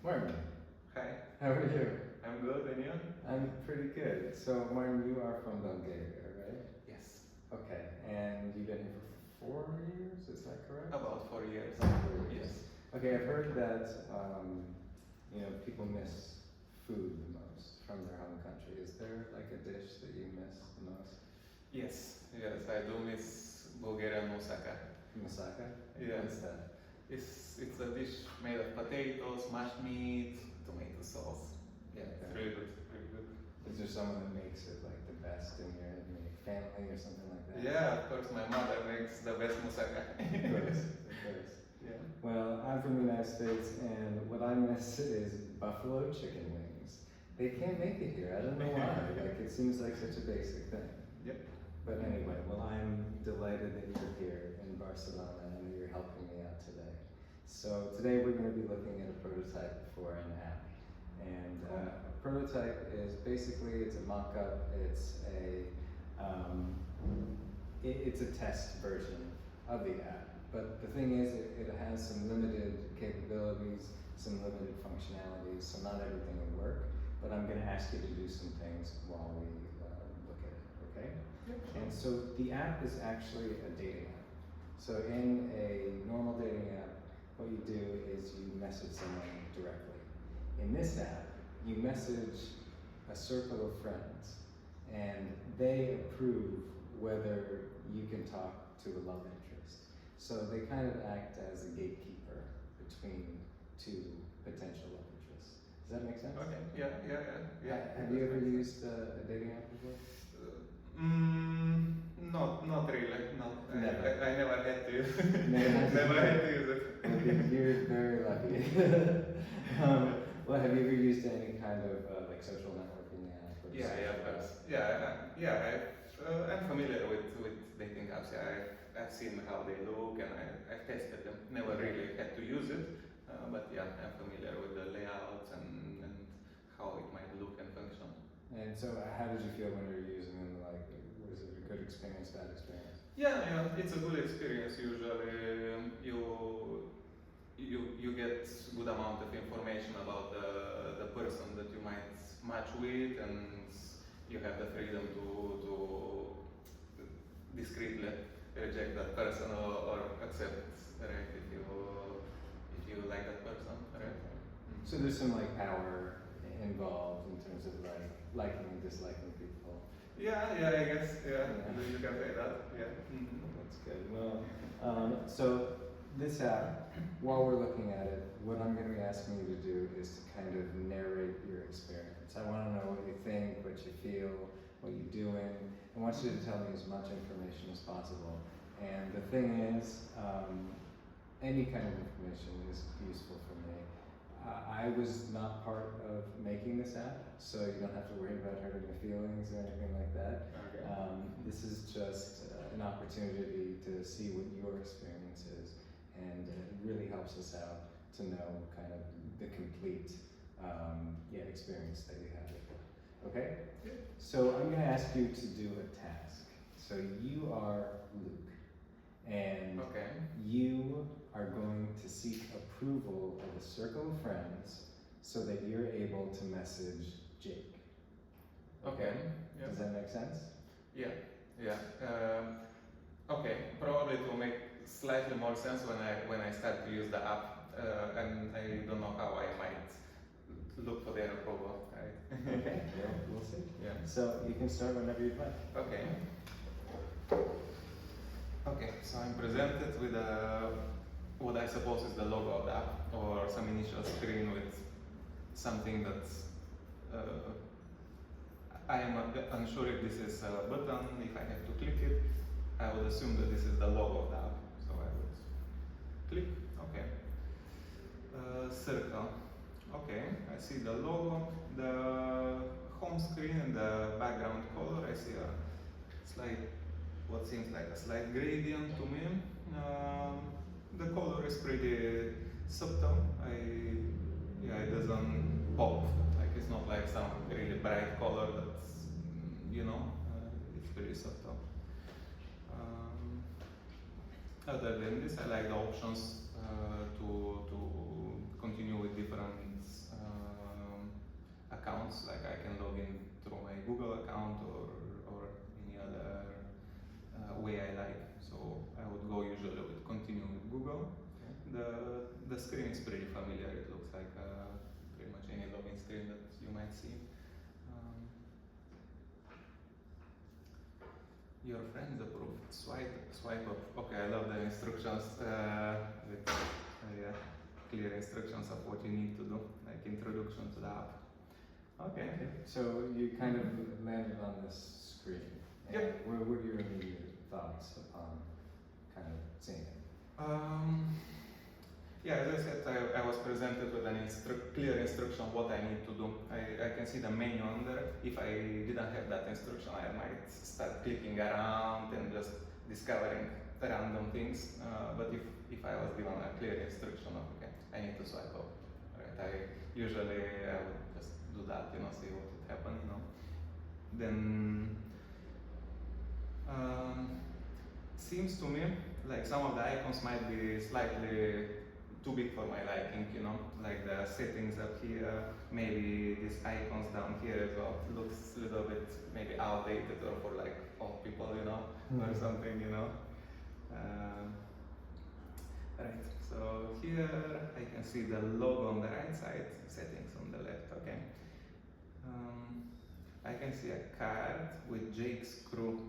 Martin, Hi, how are you? I'm good, and you? I'm pretty good. So, Martin, you are from Bulgaria, right? Yes. Okay, and you've been here for 4 years, is that correct? About 4 years. About 4 years. Yes. Okay, I've heard that people miss food the most from their home country. Is there like a dish that you miss the most? Yes, I do miss Bulgarian moussaka. Moussaka? Yeah. What's that? It's a dish made of potatoes, mashed meat, tomato sauce. Yeah, it's Okay. really good, really good. Is there someone that makes it like the best in your family or something like that? Yeah, of course, my mother makes the best moussaka. Of course, of course. Yeah. Well, I'm from the United States, and what I miss is buffalo chicken wings. They can't make it here. I don't know why. Like, it seems like such a basic thing. Yep. But anyway, well, I'm delighted that you're here in Barcelona and that you're helping me out today. So today we're going to be looking at a prototype for an app. And a prototype is basically, it's a mock-up. It's a test version of the app. But the thing is, it has some limited capabilities, some limited functionalities, so not everything will work. But I'm going to ask you to do some things while we look at it, okay? Yep. And so the app is actually a dating app. So in a normal dating app, what you do is you message someone directly. In this app, you message a circle of friends, and they approve whether you can talk to a love interest. So they kind of act as a gatekeeper between two potential love interests. Does that make sense? Okay. Yeah. Have you ever used a dating app before? Not really. No. Never. I never had to. Never. Never had to use it. Well, you're very lucky. Well, have you ever used any kind of like social networking app? Or Yeah, social of course. app? I'm familiar with dating apps. Yeah, I've seen how they look and I've tested them. Never really had to use it, but yeah, I'm familiar with the layouts and how it might look and function. And so, how did you feel when you were using them? Like, was it a good experience, bad experience? Yeah, it's a good experience. Usually, you get good amount of information about the person that you might match with, and you have the freedom to discreetly reject that person or accept, right, if you like that person, right? So there's some like power involved in terms of like liking and disliking people. Yeah, I guess, yeah. You can say that, yeah. That's good. Well, so this app, while we're looking at it, what I'm going to be asking you to do is to kind of narrate your experience. I want to know what you think, what you feel, what you're doing. I want you to tell me as much information as possible. And the thing is, any kind of information is useful for me. I was not part of making this app, so you don't have to worry about hurting your feelings or anything like that. Okay. This is just an opportunity to see what your experience is, and it really helps us out to know kind of the complete experience that you have with it. Okay? So I'm going to ask you to do a task. So you are Luke, and you are going to seek approval of a circle of friends so that you're able to message Jake. Okay. Yeah. Does that make sense? Yeah. Okay. Probably it will make slightly more sense when I start to use the app, and I don't know how I might look for their approval. Right? Okay. Well, we'll see. Yeah. So you can start whenever you'd like. Okay. Okay. So I'm presented with what I suppose is the logo of the app, or some initial screen with something that's. I am unsure if this is a button, if I have to click it. I would assume that this is the logo of the app, so I would click, okay. Circle, okay, I see the logo, the home screen and the background color. I see what seems like a slight gradient to me. The color is pretty subtle. It doesn't pop. Like, it's not like some really bright color that's, it's pretty subtle. Other than this, I like the options to continue with different accounts, like I can log in through my Google account or any other way I like. So I would go usually with continue with Google. The screen is pretty familiar. It looks like pretty much any login screen that you might see. Your friends approved. Swipe up. Okay, I love the instructions with yeah, clear instructions of what you need to do, like introduction to the app. Okay. So you kind of landed on this screen. Yep. What were your immediate thoughts upon kind of seeing it? Yeah, as I said, I was presented with an clear instruction what I need to do. I can see the menu on there. If I didn't have that instruction, I might start clicking around and just discovering random things. But if I was given a clear instruction of, okay, I need to swipe up, right? I usually would just do that, see what would happen, Then seems to me like some of the icons might be slightly too big for my liking, like the settings up here, maybe these icons down here as well looks a little bit maybe outdated or for like old people, or something, Right, so here I can see the logo on the right side, settings on the left, okay. I can see a card with Jake's crew.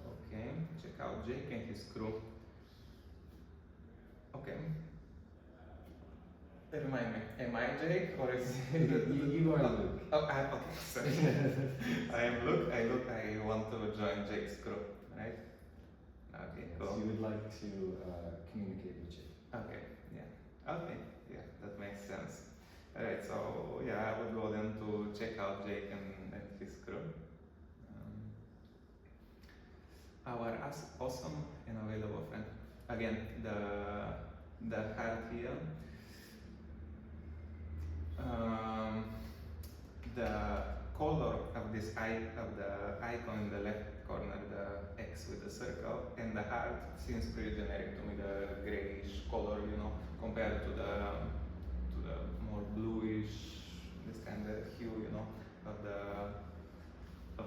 Okay, check out Jake and his crew. Okay. Remind me, am I Jake or is you are Luke? Okay, sorry. I am Luke. I want to join Jake's crew, right? Okay, Yes, cool. you would like to communicate with Jake. Okay, yeah, that makes sense. Alright, so yeah, I would go then to check out Jake and his crew. Our awesome and available friend. Again, the heart here. The color of this of the icon in the left corner, the X with the circle, and the heart seems pretty generic to me. The grayish color, compared to the more bluish, this kind of hue, of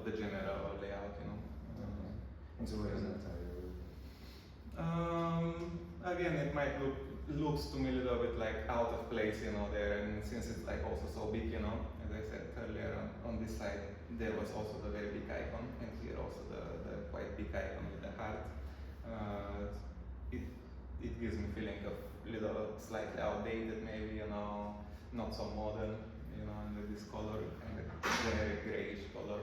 the general layout, And so what does that tell you? Again, it might looks to me a little bit like out of place, there, and since it's like also so big, as I said earlier, on this side there was also the very big icon, and here also the quite big icon with the heart. It gives me feeling of little slightly outdated, maybe, not so modern, and this color and the very grayish color.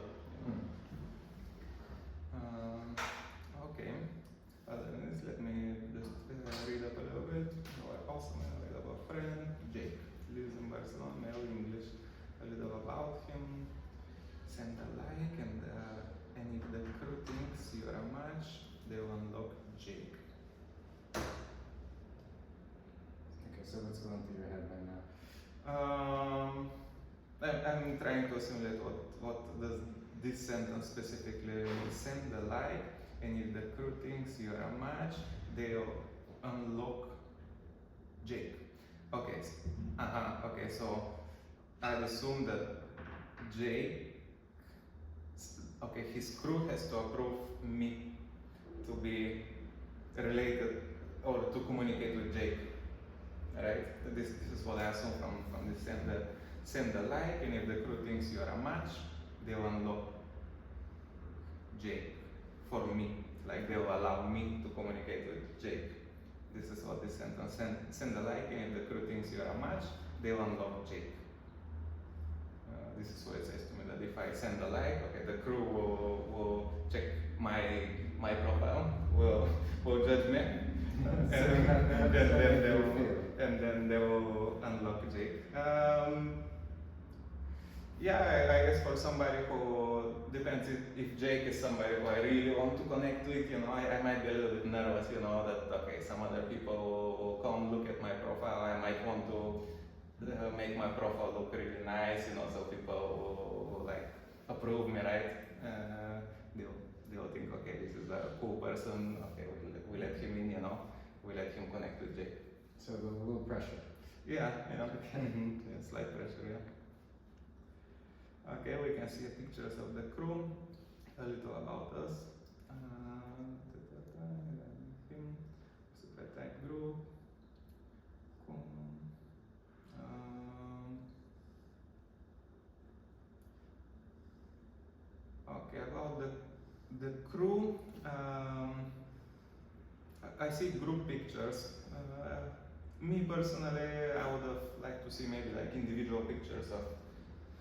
Okay. Other than this, let me just read up a little bit. Our awesome and available friend, Jake, lives in Barcelona, male English. A little about him. Send a like, and if the crew thinks you're a match, they'll unlock Jake. Okay, so what's going through your head right now? I'm trying to assimilate what does this sentence specifically mean. Send a like, and if the crew thinks you're a match, they'll unlock Jake. Okay. Okay. So I'd assume that Jake. Okay, his crew has to approve me to be related or to communicate with Jake. Right? This is what I assume from this sentence. Send a like, and if the crew thinks you're a match, they'll unlock Jake for me. Like they'll allow me to communicate with Jake. This is what this sentence send a like, and if the crew thinks you're a match, they'll unlock Jake. This is what it says to me, that if I send a like, okay, the crew will check my profile, will judge me, and then they will unlock Jake. Yeah, I guess for somebody who depends if Jake is somebody who I really want to connect with, I might be a little bit nervous, that okay, some other people will come look at my profile. I might want to make my profile look really nice, so people will like approve me, right? They'll think, okay, this is a cool person. Okay, we let him in, we let him connect with Jake. So a little pressure. Yeah, yeah, Mhm. yeah, slight pressure, yeah. Okay, we can see pictures of the crew, a little about us. Him, super type group. Um, okay, about the crew. I see group pictures. Me personally, I would have liked to see maybe like individual pictures of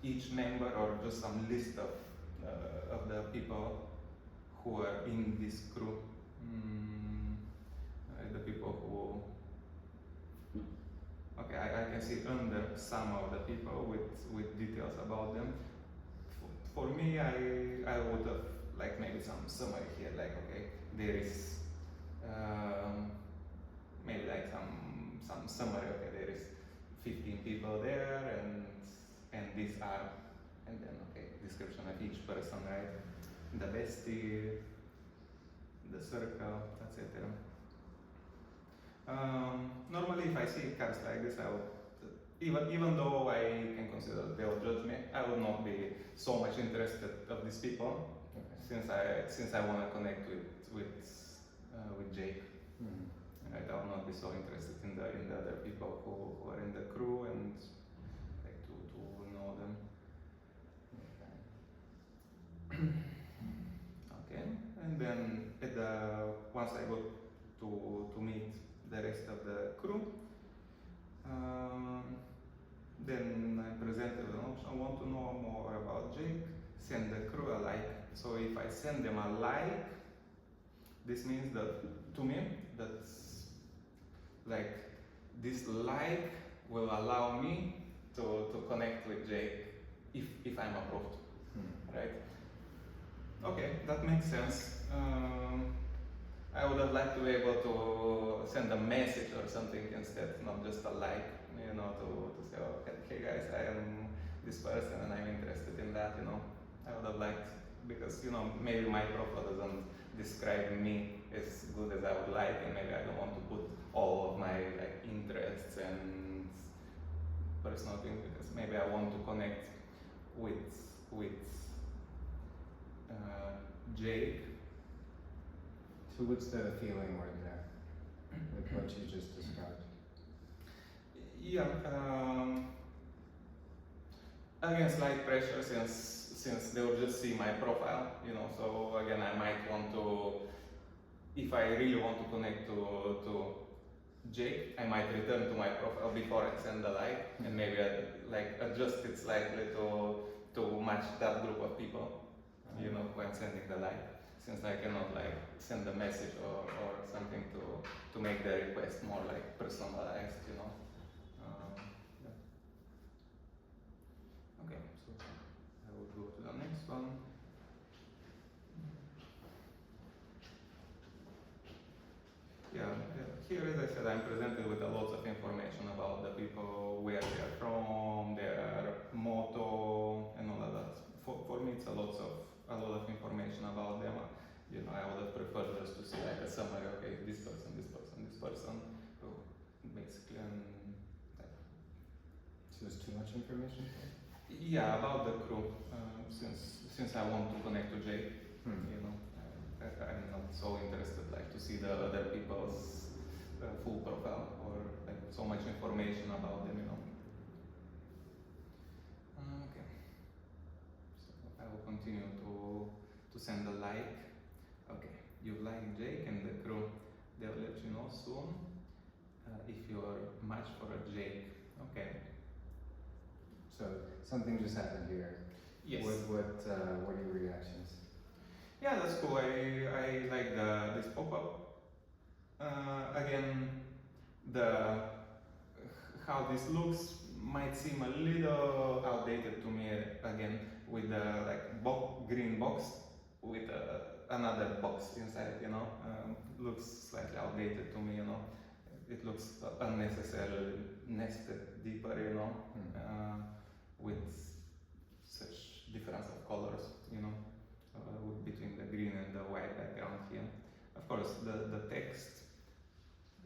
each member or just some list of the people who are in this crew. The people who, okay, I can see under some of the people with details about them. For me, I would have like maybe some summary here, like okay, there is maybe like some summary. Okay, there is 15 people there, and these are, and then okay, description of each person, right? The bestie, the circle, etc. Normally, if I see cards like this, I would, even though I can consider they'll judge me, I would not be so much interested of these people, since I want to connect with Jake. Mhm. Right, I will not be so interested in the other people who are in the crew and like to know them. Okay, and then once I got to meet the rest of the crew, um, then I presented an option. I want to know more about Jake. Send the crew a like. So if I send them a like, this means that to me that's like this like will allow me to connect with Jake if I'm approved, right? Okay, that makes sense. I would have liked to be able to send a message or something instead, not just a like, to say, oh, hey guys, I am this person and I'm interested in that, I would have liked, because, maybe my profile doesn't describe me as good as I would like, and maybe I don't want to put all of my like interests and personal things, because maybe I want to connect with Jake. So what's the feeling word there with what you just described? Yeah, again, slight pressure since they will just see my profile, So again, I might want to, if I really want to connect to Jake, I might return to my profile before I send the like, and maybe adjust it slightly to match that group of people, when sending the like, since I cannot like send a message or something to make the request more like personalized, yeah. Okay, so I will go to the next one. Yeah, here, as I said, I'm presented with a lot of information about the people, where they are from, their motto, and all of that. For me, it's a lot of information about them. I would have preferred just to see like a summary. Okay, this person, this person, this person. So basically, like, So there's too much information? yeah, about the crew. Since I want to connect to Jake, I'm not so interested like to see the other people's full profile or like so much information about them. Okay, so I will continue to send a like. Okay, you like Jake and the crew. They'll let you know soon if you're matched for a Jake. Okay. So something just happened here. Yes. What are your reactions? Yeah, that's cool. I like this pop-up. Again, how this looks might seem a little outdated to me. Again, with the like green box with another box inside. Looks slightly outdated to me. It looks unnecessarily nested deeper. With such difference of colors. Between the green and the white background here. Of course, the text,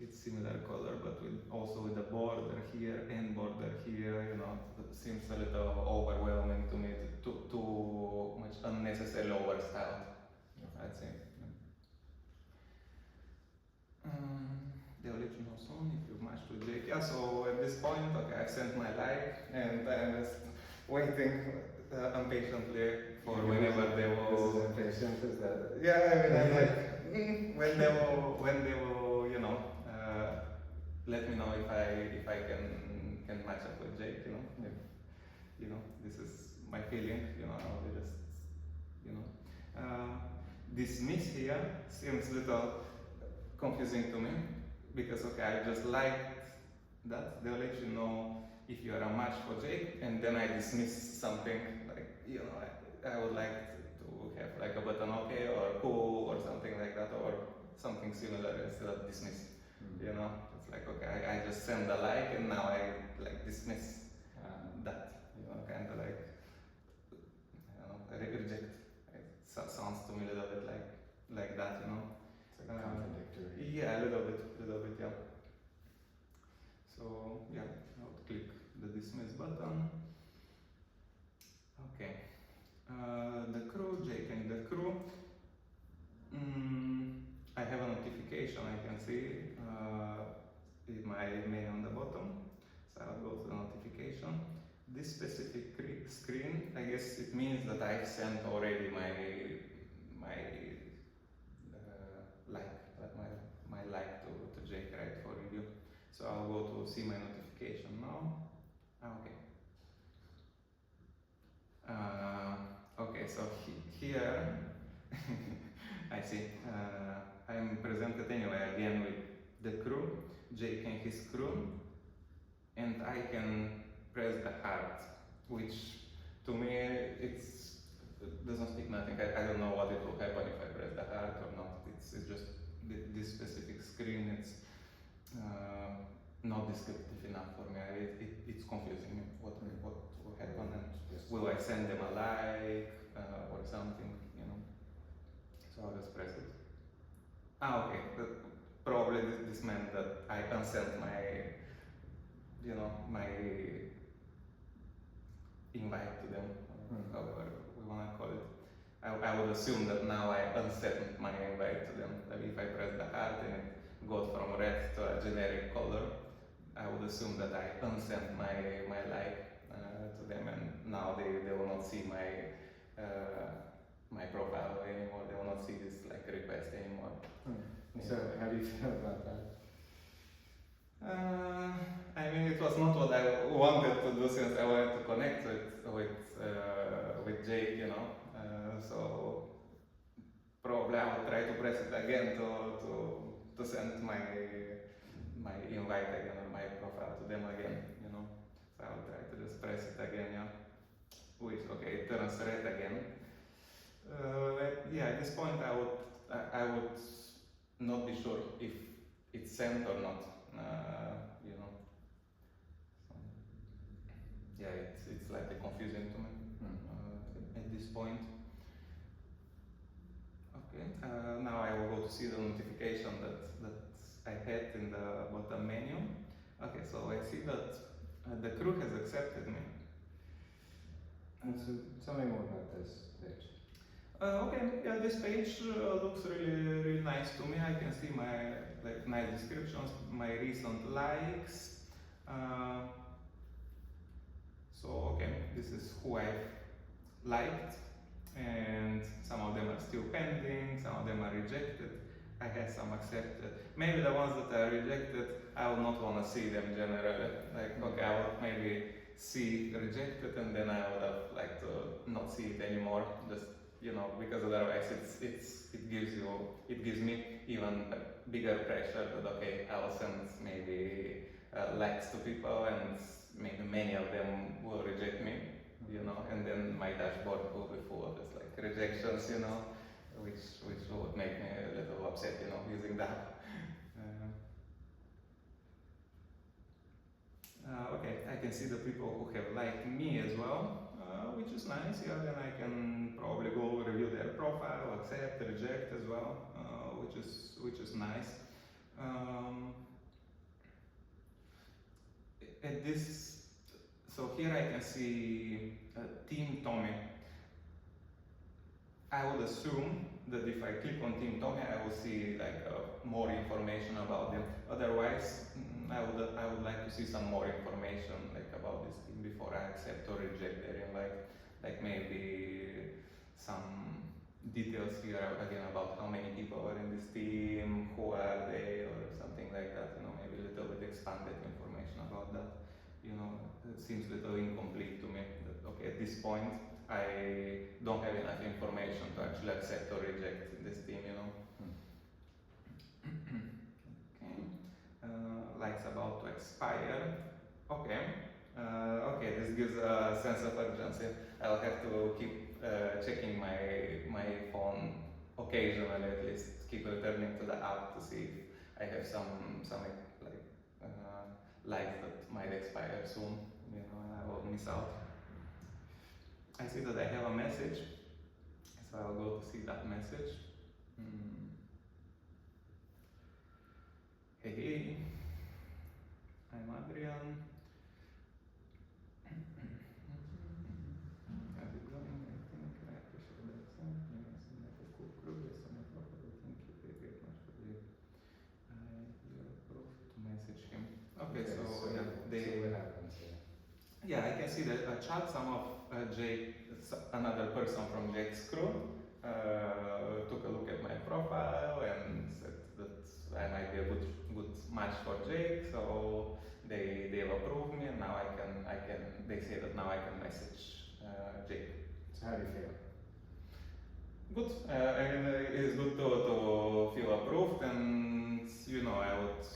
it's similar color, but also with the border here so at this point, okay, I've sent my like, and I'm just waiting impatiently for whenever they will. This is impatient, is that? Yeah, I mean, I'm like, when they will, let me know if I can match up with Jake, you know. If, this is my feeling, I'll be just, you know. Dismiss here seems a little confusing to me because okay, I just liked that they'll let you know if you are a match for Jake, and then I dismiss something like I would like to have like a button okay or cool or something like that or something similar instead of dismiss. It's like okay, I just send a like and now I like dismiss that, kind of like reject. It sounds to me a little bit like that, It's like contradictory. Yeah, a little bit, yeah. So yeah, I would click the dismiss button. Okay, the crew, Jake and the crew. I have a notification I can see in my mail on the bottom. So I'll go to the notification. This specific screen, I guess it means that I've sent already my like to Jake, right, for review. So I'll go to see my notification now. Okay. Okay, so here I see. I'm presented anyway again with the crew, Jake and his crew, and I can press the heart, which to me it doesn't speak nothing. I don't know what it will happen if I press the heart or not. It's just this specific screen. It's not descriptive enough for me. It's confusing me. What will happen, and will I send them a like or something? So I'll just press it. Okay. Probably this meant that I unsent my my invite to them, however we wanna call it. I would assume that now I unsent my invite to them. That if I press the heart and it goes from red to a generic color, I would assume that I unsent my like to them, and now they will not see my my profile anymore. They will not see this like request anymore. So how do you feel about that? I mean, it was not what I wanted to do since I wanted to connect with Jake, so probably I will try to press it again to send my invite again or my profile to them again, So I will try to just press it again, yeah. Which okay, it turns red again. At this point I would not be sure if it's sent or not. So, it's slightly confusing to me at this point. Okay, now I will go to see the notification that I had in the bottom menu. Okay, so I see that the crew has accepted me. And so tell me more about this page. Okay, yeah, this page looks really nice to me. I can see my nice descriptions, my recent likes. So okay, this is who I've liked, and some of them are still pending, some of them are rejected. I had some accepted. Maybe the ones that are rejected, I would not want to see them generally. Okay, I would maybe see rejected, and then I would have liked to not see it anymore. Just because otherwise it gives me even a bigger pressure that okay, I will send maybe likes to people, and maybe many of them will reject me, and then my dashboard will be full of just like rejections, which would make me a little upset, using that. Okay, I can see the people who have liked me as well, which is nice. Yeah, then I can probably go review their profile, accept, reject as well, which is nice. At this, so here I can see Team Tommy. I would assume that if I click on Team Tommy, I will see like more information about them. Otherwise, I would like to see some more information like about this team before I accept or reject their invite. Like maybe some details here again about how many people are in this team, who are they, or something like that. You know, maybe a little bit expanded information about that. You know, it seems a little incomplete to me. That, okay, at this point, I don't have enough information to actually accept or reject this team. You know. Okay. Likes about to expire. Okay. Okay, this gives a sense of urgency. I'll have to keep checking my phone occasionally, at least keep returning to the app to see if I have some like likes that might expire soon. You know, and I will miss out. I see that I have a message, so I'll go to see that message. Hey, hey, I'm Adrian. How's it going? I think I appreciate that. Yes, and have a cool progress on my profile. Thank you very much for the your approval to message him. Okay, so yeah, so what happens here? yeah, I can see that chat. Some of another person from Jake's crew took a look at my profile and said that I might be a good match for Jake. So they've approved me, and now I can. They say that now I can message Jake. So how do you feel? Good. I mean, it's good to feel approved, and you know, I would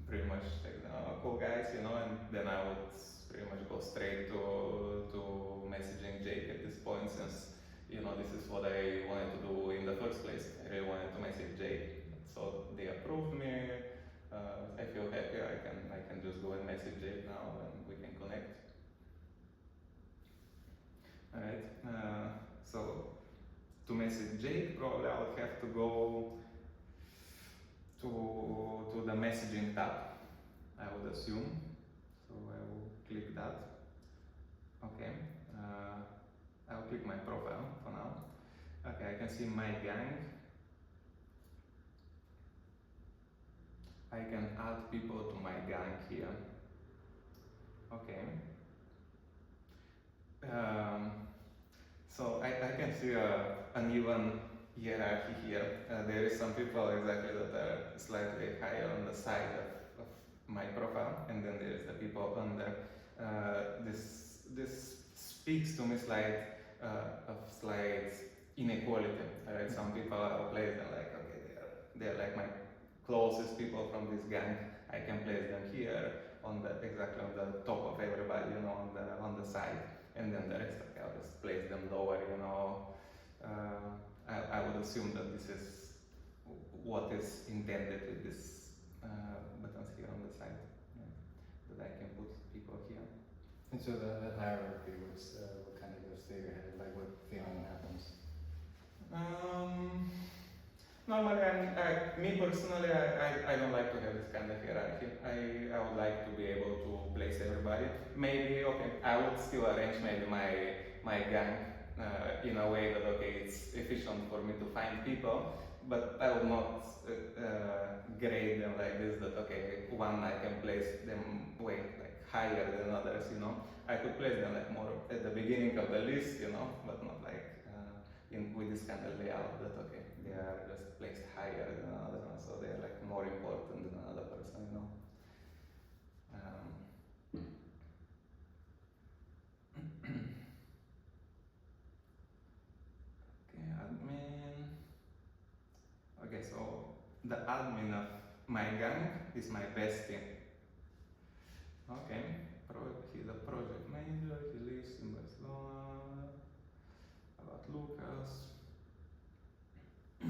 pretty much take the cool guys, you know, and then I would pretty much go straight to messaging Jake at this point, since you know this is what I wanted to do in the first place. I really wanted to message Jake, so they approved me. I feel happy. I can just go and message Jake now, and we can connect. All right. So to message Jake, probably I would have to go to the messaging tab, I would assume. So I will click that. Okay. I'll click my profile for now. Okay, I can see my gang. I can add people to my gang here. Okay. So I can see an even hierarchy here. There is some people exactly that are slightly higher on the side of my profile, and then there is the people under. This speaks to me of slight inequality. Right? Some people are placed and like, okay, they're like my closest people from this gang. I can place them here exactly on the top of everybody, you know, on the side, and then the rest I'll just place them lower, you know. I would assume that this is what is intended with this buttons here on the side, yeah, that I can put people here. And so the hierarchy, what kind of goes through your head? Like what feeling happens? Normally, me personally, I don't like to have this kind of hierarchy. I would like to be able to place everybody. Maybe, okay, I would still arrange maybe my gang in a way that, okay, it's efficient for me to find people, but I would not grade them like this, that, okay, one I can place them way like higher than others, you know. I could place them like more at the beginning of the list, you know, but not like with this kind of layout that, okay, they are just placed higher than another one, so they are like more important than another person, you know. Okay, admin. Okay, so the admin of my gang is my bestie. Okay, he's a project manager, he lives in Barcelona. About Lucas. So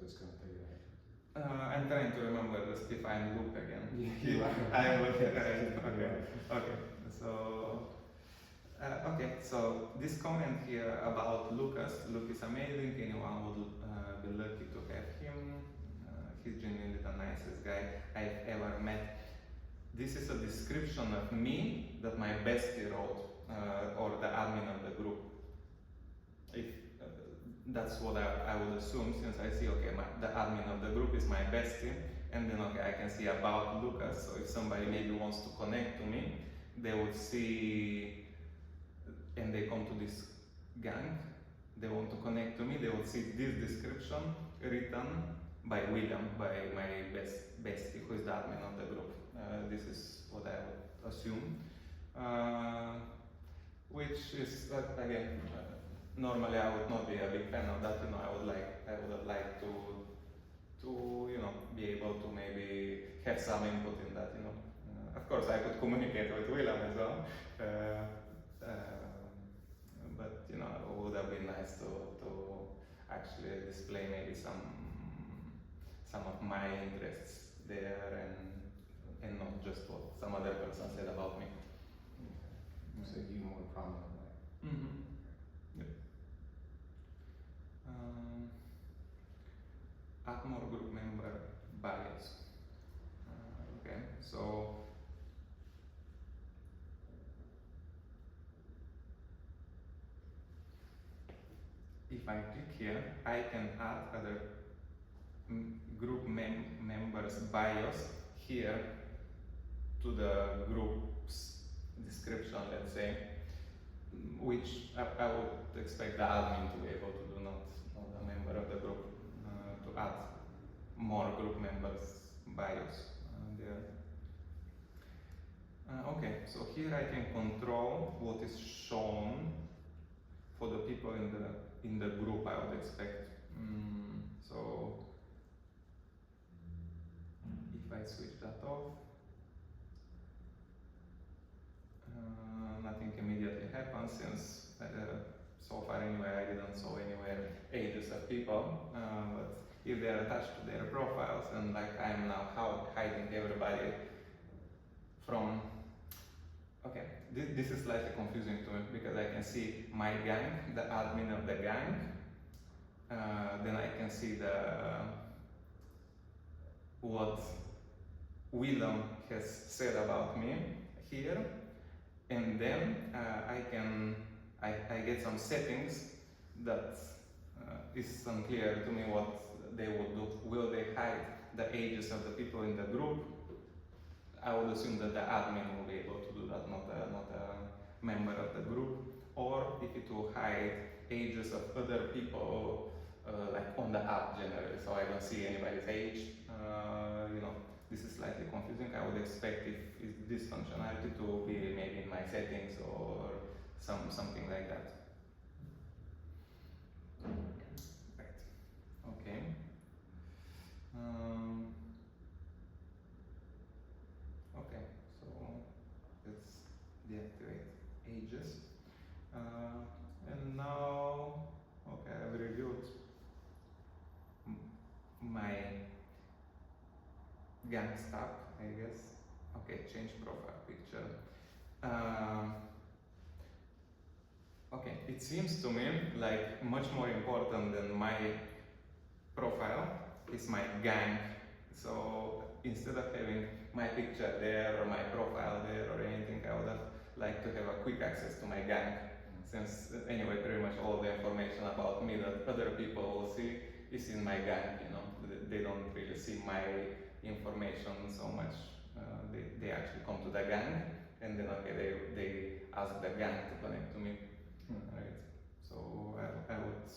it's going to take I'm trying to remember the defined loop again. You are. I am looking at it. Okay. So, okay. So this comment here about Lucas. Luke is amazing. Anyone would be lucky to have him. he's genuinely the nicest guy I've ever met. This is a description of me that my bestie wrote, or the admin of the group. If that's what I would assume, since I see, okay, the admin of the group is my bestie, and then okay, I can see about Lucas. So if somebody maybe wants to connect to me, they would see, and they come to this gang, they want to connect to me, they would see this description written by William, by my bestie, who is the admin of the group. This is what I would assume, which is again, normally I would not be a big fan of that. You know, I would have liked to be able to maybe have some input in that. You know, of course I could communicate with William as well, but you know, it would have been nice to actually display maybe some of my interests there and not just what some other person said about me. Okay. So you more prominently. Mm-hmm. Yep. Atmore group member bias. Okay, so if I click here, I can add other group members bios here to the group's description, let's say, which I would expect the admin to be able to do, not a member of the group, to add more group members bios there. Okay, so here I can control what is shown for the people in the group, I would expect. So if I switch that off, nothing immediately happens, since so far anyway I didn't saw anywhere ages of people, but if they are attached to their profiles, and like I'm now hiding everybody from, okay, this is slightly confusing to me, because I can see my gang, the admin of the gang, then I can see what Willem has said about me here, and then I get some settings that is unclear to me what they would do. Will they hide the ages of the people in the group? I would assume that the admin will be able to do that, not a member of the group. Or if it will hide ages of other people, like on the app generally, so I don't see anybody's age. This is slightly confusing. I would expect if this functionality to be maybe in my settings or something like that. Right. Okay. Okay. So let's deactivate ages. And now, okay, I've reviewed my gang stuff, I guess. Okay, change profile picture. Okay, it seems to me like much more important than my profile is my gang. So instead of having my picture there or my profile there or anything, I would have liked to have a quick access to my gang. Since anyway, pretty much all the information about me that other people will see is in my gang. They don't really see my information so much. They actually come to the gang, and then okay, they ask the gang to connect to me, right? So I would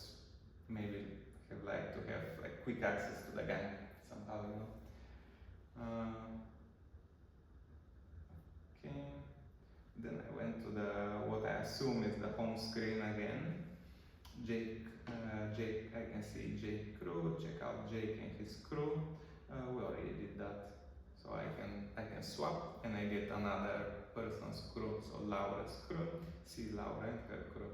maybe have liked to have like quick access to the gang somehow, Okay. Then I went to what I assume is the home screen again. Jake, I can see Jake crew. Check out Jake and his crew. We already did that, so I can swap and I get another person's crew. So Laura's crew. See Laura and her crew.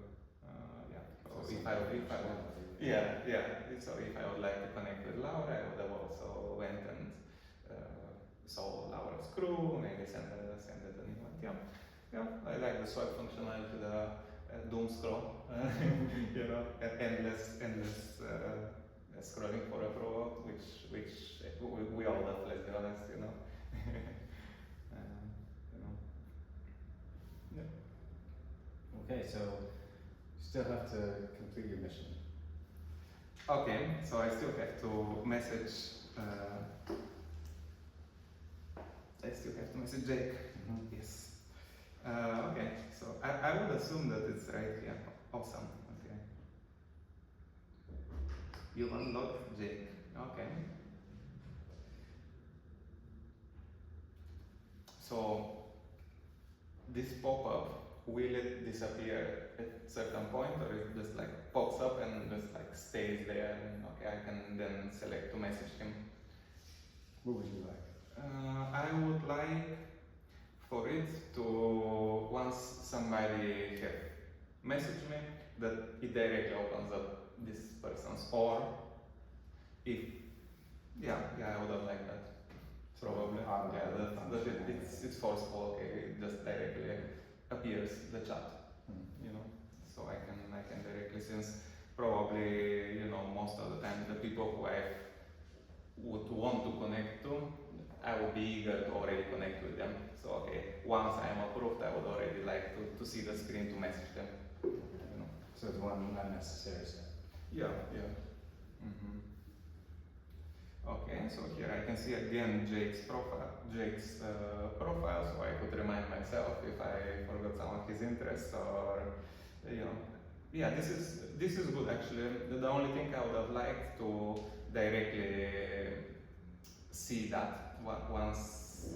So if I would like to connect with Laura, I would have also went and saw Laura's crew. Maybe send it an invite. Yeah, I like the swipe functionality, the doom scroll, endless scrolling for approval, which we all have, let's be honest, you know. You know. Yeah. Okay, so you still have to complete your mission. Okay, so I still have to message. Jake. Mhm. Yes. Okay, so I would assume that it's right here. Awesome. Okay. You unlocked Jake. Okay. So this pop-up, will it disappear at certain point, or it just like pops up and just like stays there? And okay, I can then select to message him. What would you like? I would like for it to, once somebody have messaged me, that it directly opens up this person's, or if, yeah, I would have liked that. Probably, yeah, it's forceful, okay, it just directly appears the chat, you know, so I can directly, since probably, you know, most of the time the people who I would want to connect to, I would be eager to already connect with them. So okay, once I'm approved, I would already like to see the screen to message them. You know. So it's one unnecessary step. Yeah. Mm-hmm. Okay, so here I can see again Jake's profile, so I could remind myself if I forgot some of his interests, or you know, yeah, this is good actually. The only thing I would have liked to directly see that once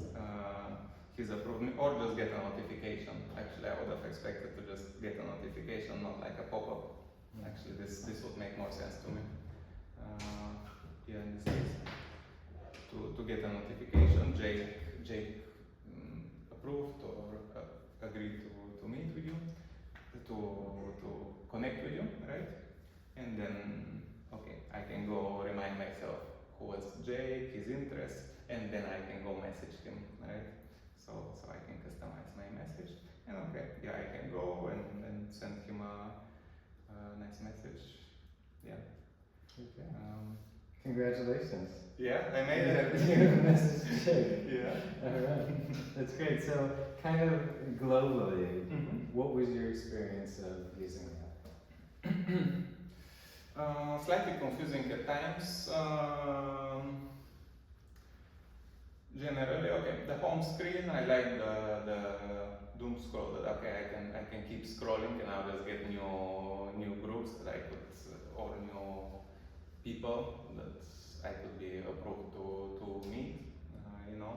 he's approved me, or just get a notification. Actually, I would have expected to just get a notification, not like a pop-up. Actually, this would make more sense to me. Yeah, in this case, to get a notification, Jake approved or agreed to meet with you, to connect with you, right? And then, okay, I can go remind myself who was Jake, his interests, and then I can go message him, right? So I can customize my message, and okay, yeah, I can go and send him a nice message. Yeah. Okay. Congratulations. Yeah, I made You it. have a message to share. Yeah. Alright, that's great. So, kind of globally, Mm-hmm. what was your experience of using that? Slightly confusing at times. Generally, okay, the home screen, I like the doom scroll, that okay, I can keep scrolling and I'll just get new groups that I could, or new people that I could be approved to meet, you know.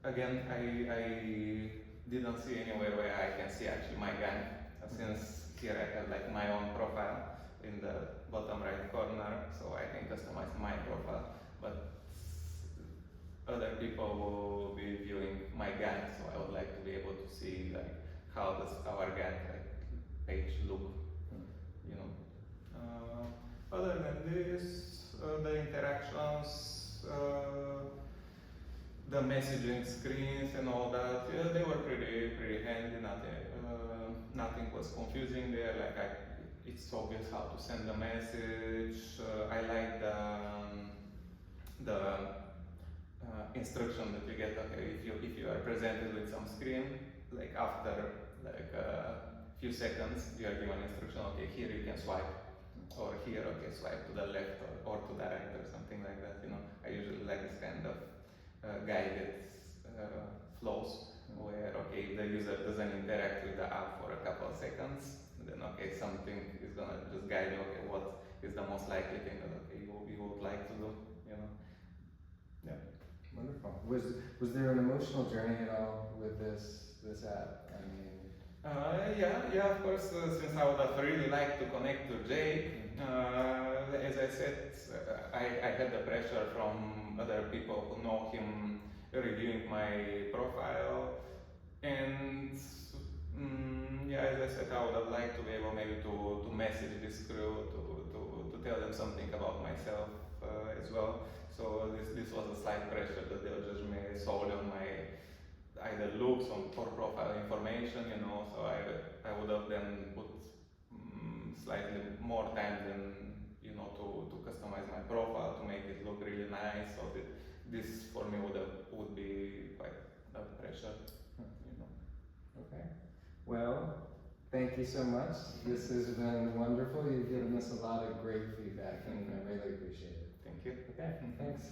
Again, I didn't see anywhere where I can see actually my gang, since here I have like my own profile in the bottom right corner, so I can customize my profile, but other people will be viewing my gang, so I would like to be able to see like how does our gang like page look, you know. Other than this, the interactions, the messaging screens and all that, yeah, they were pretty handy. Nothing was confusing there. Like it's obvious how to send a message. I like the instruction that you get. Okay, if you are presented with some screen, like after like a few seconds, you are given instruction. Okay, here you can swipe, or here, okay, swipe to the left or to the right or something like that. You know, I usually like this kind of guided flows where, okay, the user doesn't interact with the app for a couple of seconds, then okay, something is gonna just guide you, okay, what is the most likely thing that okay you would like to do, you know. Yeah. Wonderful. Was there an emotional journey at all with this app? I mean, yeah, of course, since I would have really liked to connect to Jake, as I said, I had the pressure from other people who know him reviewing my profile, and yeah, as I said, I would have liked to be able maybe to message this crew, to tell them something about myself as well. So this was a slight pressure that they'll judge me solely on my either looks or profile information, you know. So I would have then put slightly more time than, you know, to customize my profile, to make it look really nice. So this for me would be quite a pressure, you know. Okay. Well, thank you so much. This has been wonderful. You've given us a lot of great feedback, and I really appreciate it. Thank you. Okay, thanks.